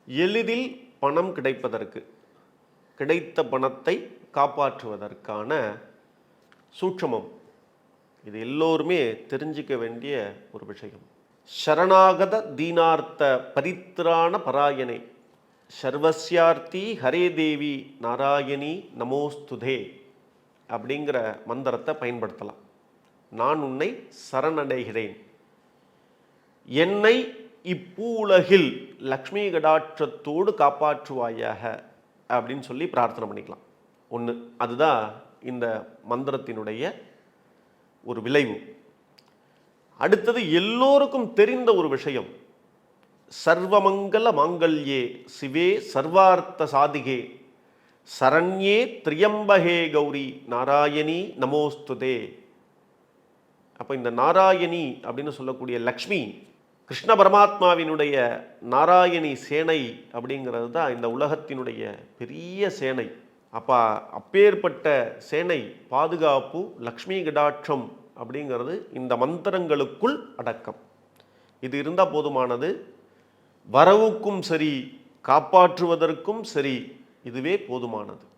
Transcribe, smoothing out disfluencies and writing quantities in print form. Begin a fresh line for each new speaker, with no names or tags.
எளிதில் பணம் கிடைப்பதற்கு, கிடைத்த பணத்தை காப்பாற்றுவதற்கான சூட்சமம், இது எல்லோருமே தெரிஞ்சிக்க வேண்டிய ஒரு விஷயம். சரணாகத தீனார்த்த பரித்ராண பராயணே சர்வஸ்யார்த்தி ஹரே தேவி நாராயணி நமோஸ்துதே அப்படிங்கிற மந்திரத்தை பயன்படுத்தலாம். நான் உன்னை சரணடைகிறேன், என்னை இப்பூலகில் லக்ஷ்மி கடாட்சத்தோடு காப்பாற்றுவாயாக அப்படின்னு சொல்லி பிரார்த்தனை பண்ணிக்கலாம். ஒன்று, அதுதான் இந்த மந்திரத்தினுடைய ஒரு விளைவு. அடுத்தது, எல்லோருக்கும் தெரிந்த ஒரு விஷயம், சர்வமங்கல மாங்கல்யே சிவே சர்வார்த்த சாதிகே சரண்யே திரியம்பகே கௌரி நாராயணி நமோஸ்துதே. அப்போ இந்த நாராயணி அப்படின்னு சொல்லக்கூடிய லக்ஷ்மி கிருஷ்ண பரமாத்மாவினுடைய நாராயணி சேனை அப்படிங்கிறது தான் இந்த உலகத்தினுடைய பெரிய சேனை. அப்போ அப்பேற்பட்ட சேனை பாதுகாப்பு லக்ஷ்மி கடாட்சம் அப்படிங்கிறது இந்த மந்திரங்களுக்குள் அடக்கம். இது இருந்தால் போதுமானது. வரவுக்கும் சரி, காப்பாற்றுவதற்கும் சரி, இதுவே போதுமானது.